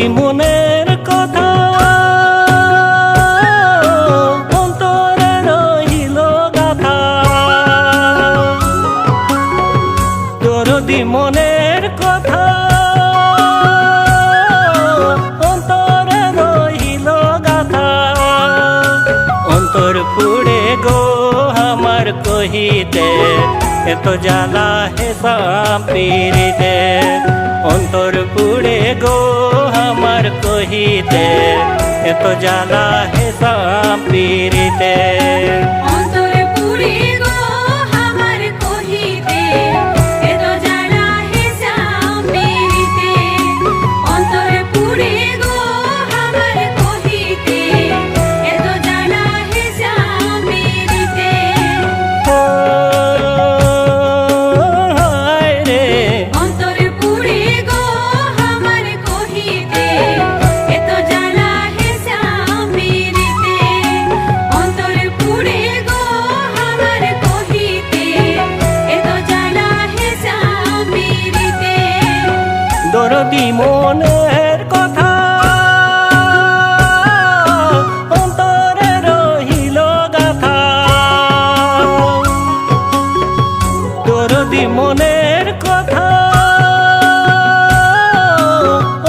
দরদি মনের কথা অন্তরে রহিল গাথা, দরদি মনের কথা অন্তরে রহিল গাথা। অন্তর পুড়ে গো আমার কহিতে এত জ্বালা হেসাম পিরিতে, অন্তর পুড়ে গো আমার কহিতে এত জ্বালা হেসাম পিরিতে। অন্তরে পুড়ে গো আমার কহিতে এত জ্বালা হেসাম পিরিতে, অন্তরে পুড়ে গো আমার কহিতে এত জ্বালা হেসাম পিরিতে। অন্তরে পুড়ে গো আমার কহিতে এত জ্বালা হেসাম পিরিতে, অন্তরে পুড়ে গো আমার কহিতে এত জ্বালা হেসাম পিরিতে। দরদি মনের কথা অন্তরে রহিল গাথা, দরদি মনের কথা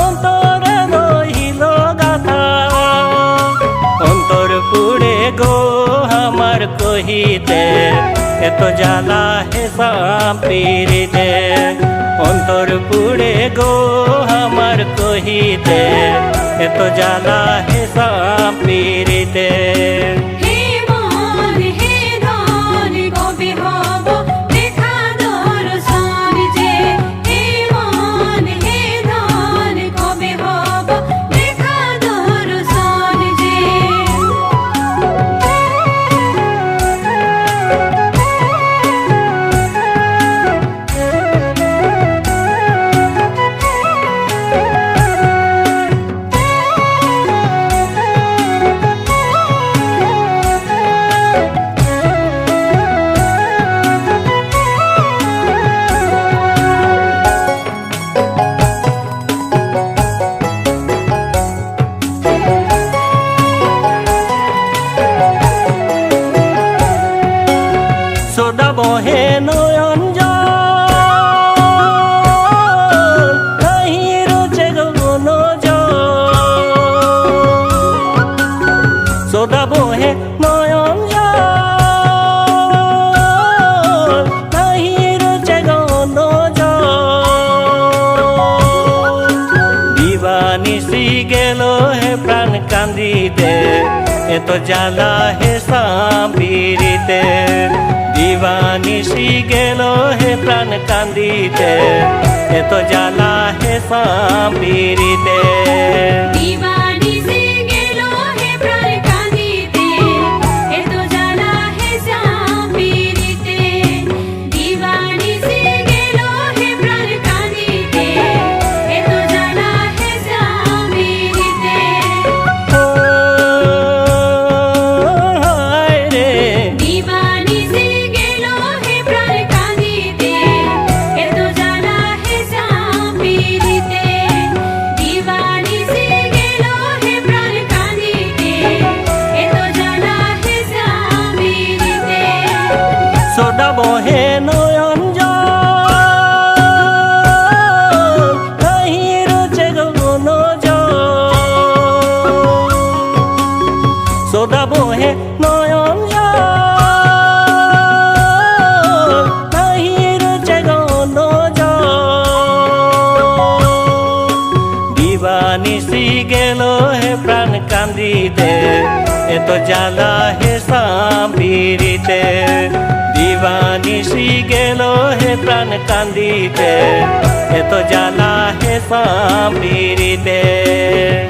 অন্তরে রহিল গাথা। অন্তর পুড়ে গো আমার কহিতে এত জ্বালা হেসাম পিরিতে, অন্তর পুড়ে গো আমার কহিতে এত জ্বালা হেসাম পিরিতে। হে মন হে ধন কবে হব দেখা দর্শন যে, হে মন হে ধন কবে হব দেখা দর্শন যে। সদা বহে নয়ন জল নাহি রোচে গগন জল, সদা বহে নয়ন জল নাহি রোচে গগন জল। দিবানিশি গেল হে প্রাণ কান্দিতে এত জ্বালা হেসাম পিরিতে, দিবানিশি গেল হে প্রাণ কান্দিতে এত জ্বালা হেসাম পিরিতে। দিবানিশি গেল হে প্রাণ কাঁদিতে এত জ্বালা হেসাম পিরিতে, দিবানিশি গেল হে প্রাণ কাঁদিতে এত জ্বালা হেসাম পিরিতে। দিবানিশি গেল হে প্রাণ কাঁদিতে এত জ্বালা হেসাম পিরিতে, দিবানিশি গেল হে প্রাণ কাঁদিতে এত জ্বালা হেসাম পিরিতে। সদা বহে নয়ন জল নাহি রোচে গগন জল, সদা বহে নয়ন জল নাহি রোচে গগন জল। দিবানিশি গেল হে প্রাণ কান্দিতে এত জ্বালা হেসাম পিরিতে, দিবানিশি গেল হে প্রাণ কান্দিতে এত জ্বালা হেসাম পিরিতে।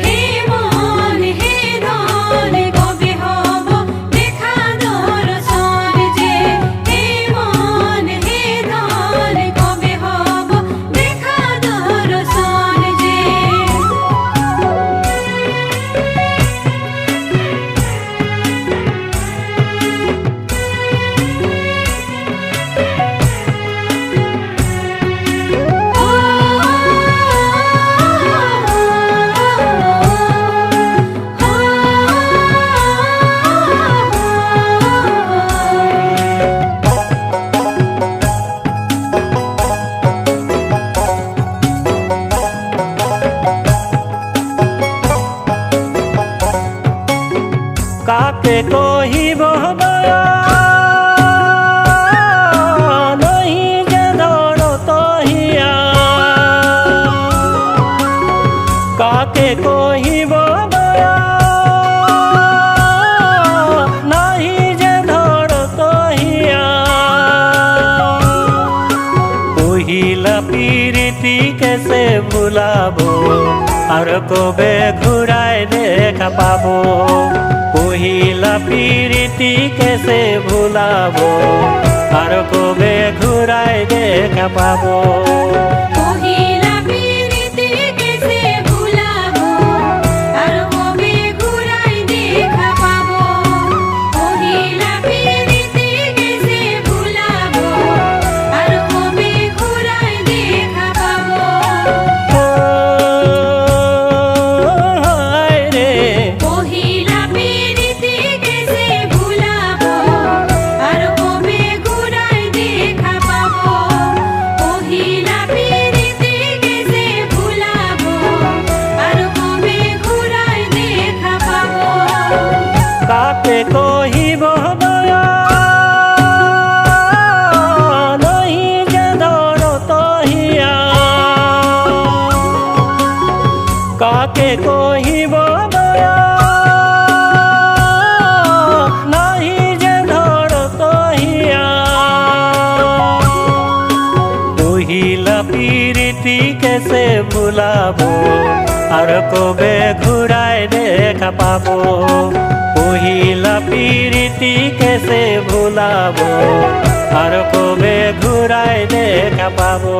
হে মন হে ধন কবে হব দেখা দর্শন যে, হে মন হে ধন কবে হব দেখা দর্শন যে। ও ভুলাবো আর কবে ঘুরায় দেখা পাবো পহিলা পিরিতি কেসে ভুলাবো আর কবে ঘুরায় দেখা পাবো পহিলা পিরিতি কেসে ভুলাবো আর কবে ঘুরাই দেখা পাবো পহিলা পিরিতি কেসে ভুলাবো আর কবে ঘুরাই দেখা পাবো হায় রে পহিলা পিরিতি কেসে ভুলাবো আর কবে ঘুরাই দেখা পাবো পহিলা পিরিতি কেসে ভুলাবো আর কবে ঘুরাই দেখা পাবো কাকে কহিব দয়া নহি যে ধর তহিয়া কাকে কহিব দয়া নহি যে ধর তহিয়া পহিলা পিরিতি কেসে ভুলাবো আর কবে ঘুরায় দেখা পাবো পহিলা পিরিতি কেসে ভুলাবো আর কবে ঘুরায় দেখা পাবো